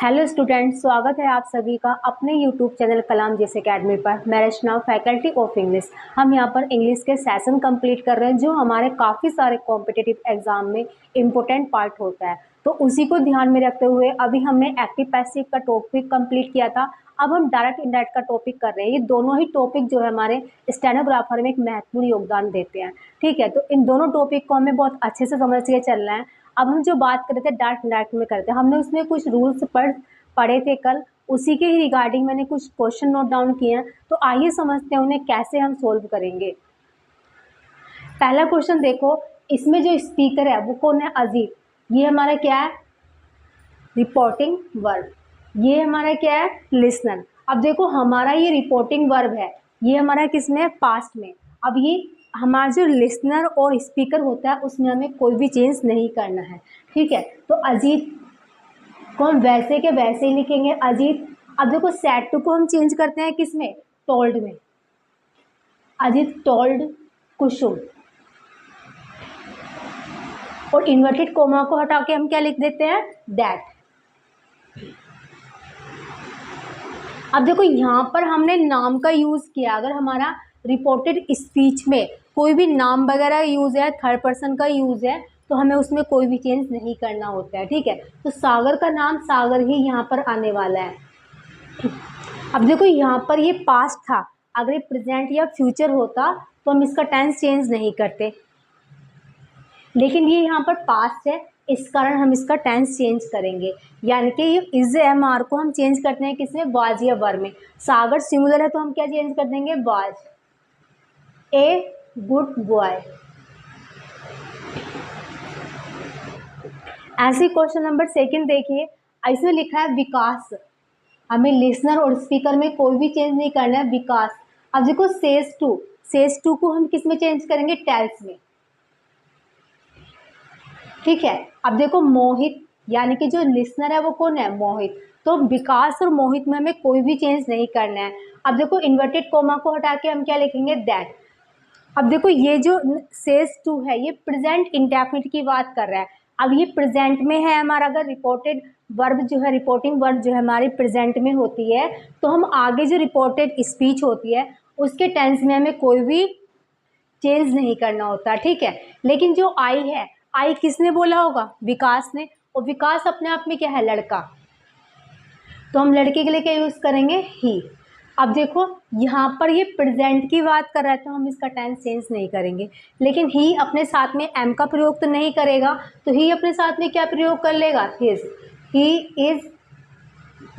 Hello student, स्वागत है आप सभी का अपने यूट्यूब चैनल कलाम जैसे अकेडमी पर। मैं रचना, फैकल्टी ऑफ इंग्लिश। हम यहाँ पर इंग्लिश के सेशन कंप्लीट कर रहे हैं जो हमारे काफ़ी सारे कॉम्पिटिटिव एग्जाम में इम्पोर्टेंट पार्ट होता है। तो उसी को ध्यान में रखते हुए अभी हमने एक्टिव पैसिव का टॉपिक कंप्लीट किया था। अब हम डायरेक्ट इनडायरेक्ट का टॉपिक कर रहे हैं। ये दोनों ही टॉपिक जो है हमारे स्टेनोग्राफर में एक महत्वपूर्ण योगदान देते हैं। ठीक है, तो इन दोनों टॉपिक को हमें बहुत अच्छे से समझ के चलना है। अब हम जो बात कर रहे थे डायरेक्ट इनडायरेक्ट में करते हैं, हमने उसमें कुछ रूल्स पढ़े थे कल। उसी के ही रिगार्डिंग मैंने कुछ क्वेश्चन नोट डाउन किए हैं, तो आइए समझते हैं उन्हें कैसे हम सोल्व करेंगे। पहला क्वेश्चन देखो, इसमें जो स्पीकर है वो कौन है? अजीत। ये हमारा क्या है? Reporting verb. ये हमारा क्या है? लिसनर। अब देखो हमारा ये रिपोर्टिंग वर्ब है, ये हमारा किसमें? पास्ट में। अब ये हमारा जो लिसनर और स्पीकर होता है उसमें हमें कोई भी चेंज नहीं करना है। ठीक है, तो अजीत को हम वैसे के वैसे ही लिखेंगे, अजीत। अब देखो सेड टू को हम चेंज करते हैं किसमें? टोल्ड में। अजीत टोल्ड कुसुम। और इन्वर्टेड कोमा को हटा के हम क्या लिख देते हैं? दैट। अब देखो यहाँ पर हमने नाम का यूज किया। अगर हमारा रिपोर्टेड स्पीच में कोई भी नाम वगैरह यूज है, थर्ड पर्सन का यूज है, तो हमें उसमें कोई भी चेंज नहीं करना होता है। ठीक है, तो सागर का नाम सागर ही यहाँ पर आने वाला है। अब देखो यहाँ पर ये पास्ट था, अगर ये प्रेजेंट या फ्यूचर होता तो हम इसका टेंस चेंज नहीं करते, लेकिन ये यहाँ पर पास्ट है, इस कारण हम इसका टेंस चेंज करेंगे। यानी कि ये इज एम आर को हम चेंज करते हैं किसमें? वाज या वर में। सागर सिंगुलर है तो हम क्या चेंज कर देंगे? Was a good boy. ऐसे क्वेश्चन नंबर सेकंड देखिए, इसमें लिखा है विकास। हमें लिसनर और स्पीकर में कोई भी चेंज नहीं करना है, विकास। अब देखो सेज टू को हम किस में चेंज करेंगे? टेल्स में। ठीक है, अब देखो मोहित, यानी कि जो लिसनर है वो कौन है? मोहित। तो विकास और मोहित में हमें कोई भी चेंज नहीं करना है। अब देखो इन्वर्टेड कोमा को हटा के हम क्या लिखेंगे? दैट। अब देखो ये जो सेज टू है ये प्रेजेंट इंडेफिनिट की बात कर रहा है। अब ये प्रेजेंट में है हमारा। अगर रिपोर्टेड वर्ब जो है, रिपोर्टिंग वर्ब जो है हमारी प्रेजेंट में होती है, तो हम आगे जो रिपोर्टेड स्पीच होती है उसके टेंस में हमें कोई भी चेंज नहीं करना होता। ठीक है, लेकिन जो आई है, आई किसने बोला होगा? विकास ने। और विकास अपने आप में क्या है? लड़का। तो हम लड़के के लिए क्या यूज करेंगे? ही। अब देखो यहाँ पर ये प्रेजेंट की बात कर रहा है तो हम इसका टेंस चेंज नहीं करेंगे, लेकिन ही अपने साथ में एम का प्रयोग तो नहीं करेगा, तो ही अपने साथ में क्या प्रयोग कर लेगा? His. He is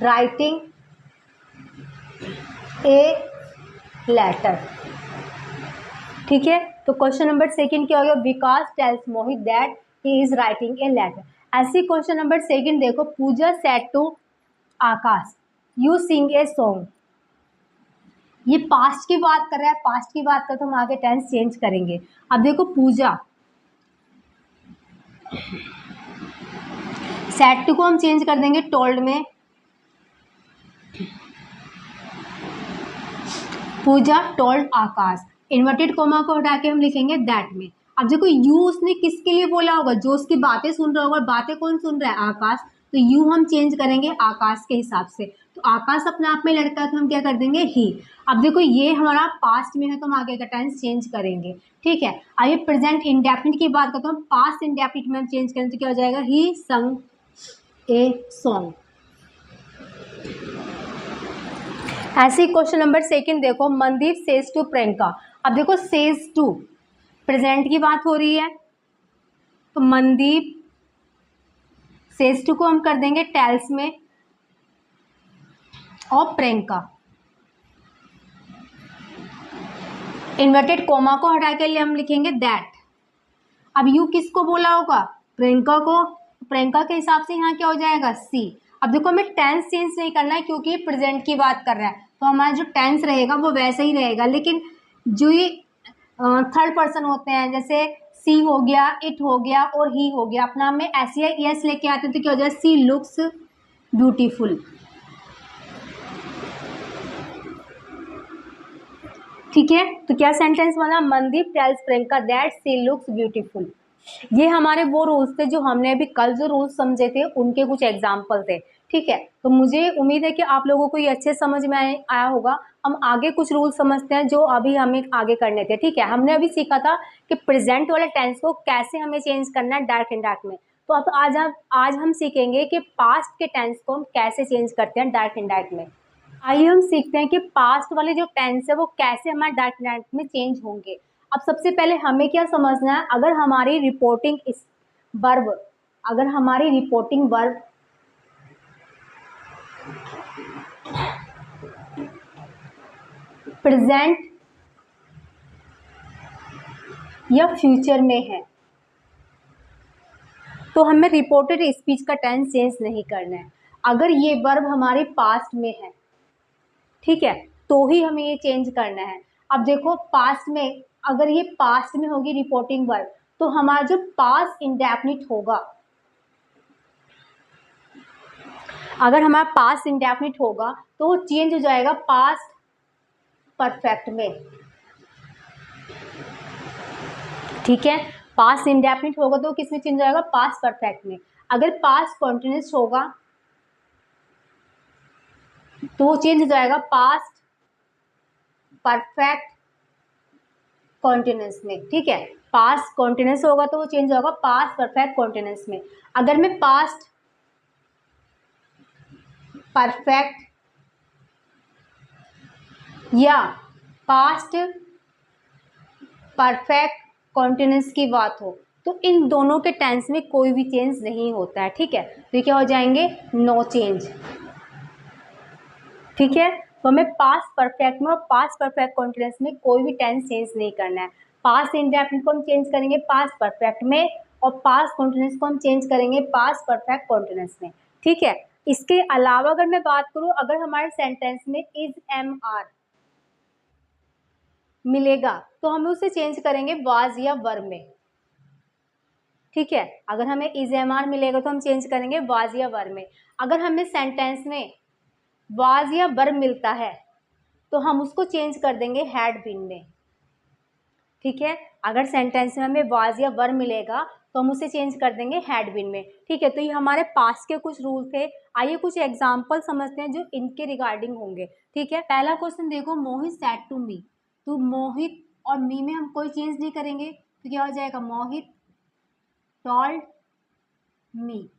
writing a letter. ठीक है, तो क्वेश्चन नंबर सेकंड क्या हो गया? Vikas tells Mohit that he is writing a letter. ऐसे क्वेश्चन नंबर सेकंड देखो, Pooja said to Aakash you sing a song. ये पास्ट की बात कर रहा है, पास्ट की बात कर तो हम आगे टेंस चेंज करेंगे। अब देखो पूजा, सेड टू को हम चेंज कर देंगे टोल्ड में। पूजा टोल्ड आकाश। इन्वर्टेड कोमा को हटा के हम लिखेंगे दैट में। अब देखो यू उसने किसके लिए बोला होगा? जो उसकी बातें सुन रहा होगा। बातें कौन सुन रहा है? आकाश। तो यू हम चेंज करेंगे आकाश के हिसाब से। तो आकाश अपने आप में लड़का है तो हम क्या कर देंगे? ही। अब देखो ये हमारा पास्ट में है तो हम आगे का टेंस चेंज करेंगे। ठीक है, आइए प्रेजेंट इंडेफिनिट की बात करते हैं। पास्ट इंडेफिनिट में हम चेंज करें तो क्या हो जाएगा? ही संग ए सॉन्ग। ऐसे क्वेश्चन नंबर सेकंड देखो, मनदीप सेज टू प्रियंका। अब देखो सेज टू प्रेजेंट की बात हो रही है, तो मनदीप सेज टू को हम कर देंगे टेल्स में और प्रियंका। इन्वर्टेड कोमा को हटा के लिए हम लिखेंगे दैट। अब यू किसको बोला होगा? प्रियंका को। प्रियंका के हिसाब से यहाँ क्या हो जाएगा? सी। अब देखो हमें टेंस चेंज नहीं करना है क्योंकि ये प्रेजेंट की बात कर रहा है, तो हमारा जो टेंस रहेगा वो वैसा ही रहेगा। लेकिन जो ये थर्ड पर्सन होते हैं, जैसे सी हो गया, इट हो गया और ही हो गया, अपना में एस या यस लेके आते हैं तो क्या हो जाए? She looks beautiful. ठीक है, तो क्या सेंटेंस बना? Mandeep tells Priyanka that she looks beautiful. ये हमारे वो रूल्स थे जो हमने अभी कल जो रूल्स समझे थे उनके कुछ एग्जाम्पल थे। ठीक है, तो मुझे उम्मीद है कि आप लोगों को ये अच्छे समझ में आया होगा। हम आगे कुछ रूल समझते हैं जो अभी हमें आगे करने थे। ठीक है, हमने अभी सीखा था कि प्रेजेंट वाले टेंस को कैसे हमें चेंज करना है डायरेक्ट इनडायरेक्ट में। तो अब आज हम सीखेंगे कि पास्ट के टेंस को हम कैसे चेंज करते हैं डायरेक्ट इनडायरेक्ट में। आइए हम सीखते हैं कि पास्ट वाले जो टेंस है वो कैसे हमारे डायरेक्ट इनडायरेक्ट में चेंज होंगे। अब सबसे पहले हमें क्या समझना है, अगर हमारी रिपोर्टिंग इस वर्ब अगर हमारी रिपोर्टिंग वर्ब प्रेजेंट या फ्यूचर में है तो हमें रिपोर्टेड स्पीच का टेंस चेंज नहीं करना है। अगर ये वर्ब हमारे पास्ट में है, ठीक है, तो ही हमें ये चेंज करना है। अब देखो पास्ट में, अगर ये पास्ट में होगी रिपोर्टिंग वर्ब, तो हमारा जो पास्ट इंडेफिनिट होगा, अगर हमारा पास्ट इंडेफिनिट होगा तो वो चेंज हो जाएगा पास्ट परफेक्ट में। ठीक है, पास्ट इंडेफिनिट होगा तो किस में चेंज हो जाएगा, पास्ट परफेक्ट में। अगर पास्ट कॉन्टिन्यूस होगा तो वो चेंज हो जाएगा पास्ट परफेक्ट कॉन्टिन्यूस में। ठीक है, पास्ट कॉन्टिन्यूस होगा तो वो चेंज होगा पास्ट परफेक्ट कॉन्टिन्यूस में। अगर मैं पास्ट परफेक्ट या पास्ट परफेक्ट कॉन्टिन्यूस की बात हो तो इन दोनों के टेंस में कोई भी चेंज नहीं होता है। ठीक है, तो ये क्या हो जाएंगे, नो चेंज। ठीक है, तो हमें पास्ट परफेक्ट में और पास्ट परफेक्ट कॉन्टिन्यूस में कोई भी टेंस चेंज नहीं करना है। पास्ट इंडेफिनिट को हम चेंज करेंगे पास्ट परफेक्ट में और पास्ट कॉन्टिन्यूस को हम चेंज करेंगे पास्ट परफेक्ट कॉन्टिन्यूस में। ठीक है, इसके अलावा अगर मैं बात करूं, अगर हमारे सेंटेंस में इज एम आर मिलेगा तो हम उसे चेंज करेंगे वाज या वर में। ठीक है, अगर हमें इज एम आर मिलेगा तो हम चेंज करेंगे वाज या वर में। अगर हमें सेंटेंस में वाज या वर मिलता है तो हम उसको चेंज कर देंगे हैड बीन में। ठीक है, अगर सेंटेंस में हमें वाज या वर मिलेगा तो हम उसे चेंज कर देंगे हैड बीन में। ठीक है, तो ये हमारे पास के कुछ रूल थे। आइए कुछ एग्जाम्पल समझते हैं जो इनके रिगार्डिंग होंगे। ठीक है, पहला क्वेश्चन देखो, मोहित सैड टू मी। तो मोहित और मी में हम कोई चेंज नहीं करेंगे तो क्या हो जाएगा, मोहित टोल्ड मी।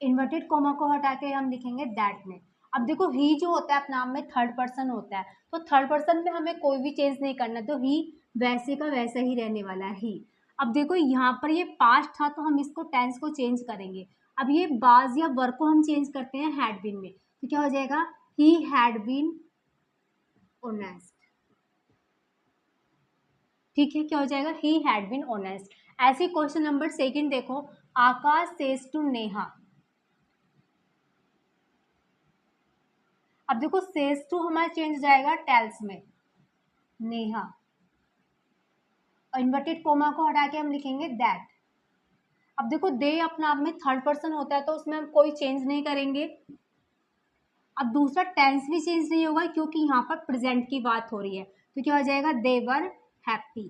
इन्वर्टेड कोमा को हटा के हम लिखेंगे दैट में। अब देखो ही जो होता है अपने आप में थर्ड पर्सन होता है, तो थर्ड पर्सन में हमें कोई भी चेंज नहीं करना, तो ही वैसे का वैसा ही रहने वाला है ही। अब देखो यहाँ पर ये पास्ट था तो हम इसको टेंस को चेंज करेंगे। अब ये बाज या वर को हम चेंज करते हैं हैड बीन में, तो क्या हो जाएगा, ही हैड बीन ऑनेस्ट। ठीक है, क्या हो जाएगा, ही हैड बीन ऑनेस्ट। ऐसे क्वेश्चन नंबर सेकंड देखो, आकाश सेज टू नेहा। अब देखो सेज टू हमारा चेंज हो जाएगा टेल्स में, नेहा, और इन्वर्टेड कोमा को हटा के हम लिखेंगे दैट। अब देखो दे अपने आप में थर्ड पर्सन होता है तो उसमें हम कोई चेंज नहीं करेंगे। अब दूसरा टेंस भी चेंज नहीं होगा क्योंकि यहाँ पर प्रेजेंट की बात हो रही है, तो क्या हो जाएगा, दे वर हैप्पी।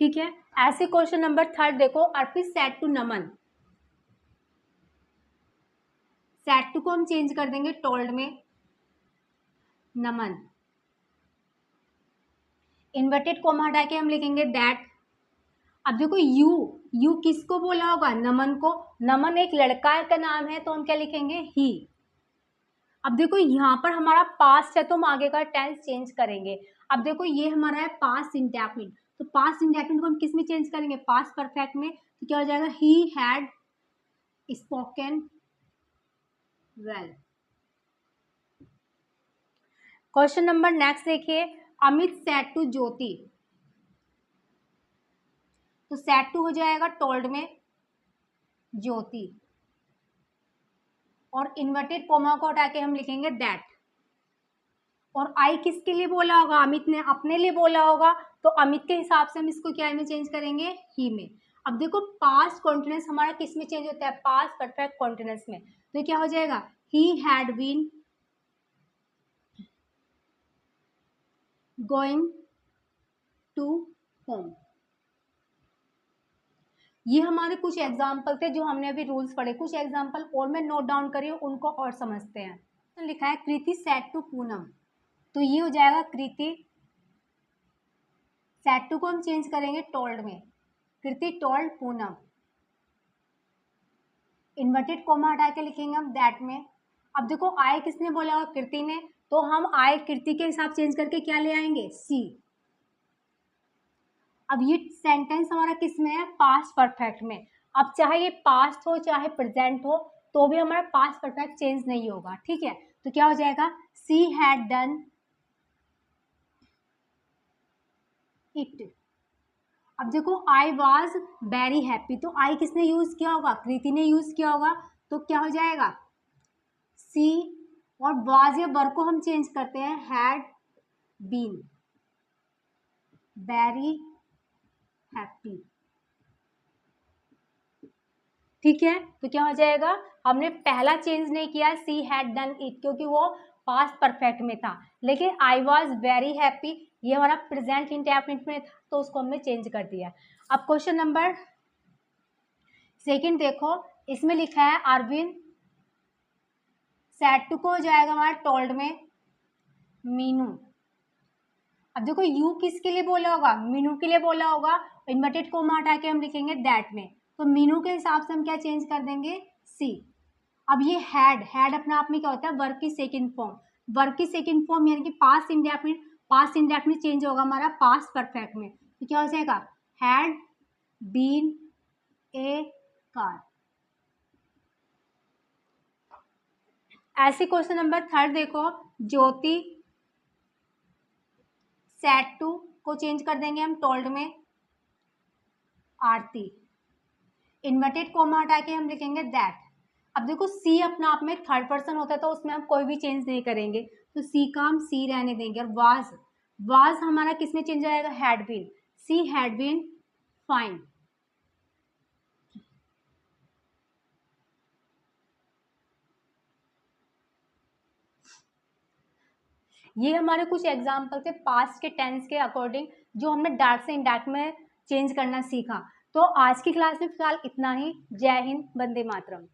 ठीक है, ऐसे क्वेश्चन नंबर थर्ड देखो, Arpit said to Naman. Said to को हम चेंज कर देंगे टोल्ड में, नमन। इन्वर्टेड कोमा हटा के हम लिखेंगे दैट। अब देखो यू किसको बोला होगा, नमन को। नमन एक लड़का का नाम है तो हम क्या लिखेंगे, ही। अब देखो यहाँ पर हमारा पास्ट है तो हम आगे का टेंस चेंज करेंगे। अब देखो ये हमारा है पास्ट इंडेफिनिट, तो पास्ट इंडेफिनिट को हम किस में चेंज करेंगे, पास्ट परफेक्ट में। तो क्या हो जाएगा, he had spoken well. Question number next देखिए, अमित सैड टू ज्योति। तो सैड टू हो जाएगा टोल्ड में ज्योति, और इन्वर्टेड कोमा को हटा के हम लिखेंगे दैट। और आई किसके लिए बोला होगा, अमित ने अपने लिए बोला होगा, तो अमित के हिसाब से हम इसको क्या में चेंज करेंगे, ही में। अब देखो पास्ट कॉन्टिन्यूस हमारा किस में चेंज होता है, पास्ट परफेक्ट कॉन्टिन्यूस में। तो क्या हो जाएगा, he had been going to home. ये हमारे कुछ एग्जाम्पल थे जो हमने अभी रूल्स पढ़े। कुछ एग्जाम्पल और मैं नोट डाउन करी हूँ, उनको और समझते हैं। तो लिखा है कृति सेड टू पूनम, तो ये हो जाएगा कृति, सेड टू को हम चेंज करेंगे टोल्ड में, कृति टोल्ड पूनम, इन्वर्टेड कोमा हटा के लिखेंगे हम दैट में। अब देखो आई किसने बोला होगा, कृति ने, तो हम आई कृति के हिसाब चेंज करके क्या ले आएंगे, सी। अब ये सेंटेंस हमारा किस में है, पास्ट परफेक्ट में। अब चाहे ये पास्ट हो चाहे प्रेजेंट हो, तो भी हमारा पास्ट परफेक्ट चेंज नहीं होगा, ठीक है। तो क्या हो जाएगा, सी हैड डन इट। अब देखो आई वॉज वेरी हैप्पी, तो आई किसने यूज किया होगा, कृति ने यूज किया होगा, तो क्या हो जाएगा, सी। और वॉज या वर को हम चेंज करते हैं, हैड बीन वेरी हैप्पी, ठीक है। तो क्या हो जाएगा, हमने पहला चेंज नहीं किया सी हैड डन इट, क्योंकि वो पास्ट परफेक्ट में था, लेकिन आई वॉज वेरी हैप्पी ये हमारा प्रेजेंट इंडेफिनिट में था, तो उसको हमने चेंज कर दिया। अब क्वेश्चन नंबर सेकंड देखो, इसमें लिखा है अरविंद सेड टू को हो जाएगा हमारा टोल्ड में मीनू। अब देखो यू किसके लिए बोला होगा, मीनू के लिए बोला होगा, इन्वर्टेड कोमा हटा के हम लिखेंगे दैट में, तो मीनू के हिसाब से हम क्या चेंज कर देंगे, सी। अब ये हैड अपने आप में क्या होता है, वर्ब की सेकंड फॉर्म, वर्ब की सेकंड फॉर्म यानी कि past indefinite, past indefinite change होगा हमारा पास्ट परफेक्ट में, तो क्या हो जाएगा, हैड बीन ए कार। ऐसे क्वेश्चन नंबर थर्ड देखो, ज्योति सेड टू को चेंज कर देंगे हम टोल्ड में आरती, इन्वर्टेड कोमा हटा के हम लिखेंगे दैट। अब देखो सी अपना आप में थर्ड पर्सन होता है, तो उसमें हम कोई भी चेंज नहीं करेंगे, तो सी का हम सी रहने देंगे। और वाज हमारा किस में चेंज आएगा, had been, she had been fine. ये हमारे कुछ एग्जाम्पल थे पास्ट के टेंस के अकॉर्डिंग, जो हमने डायरेक्ट से इनडायरेक्ट में चेंज करना सीखा। तो आज की क्लास में फिलहाल इतना ही। जय हिंद, वंदे मातरम।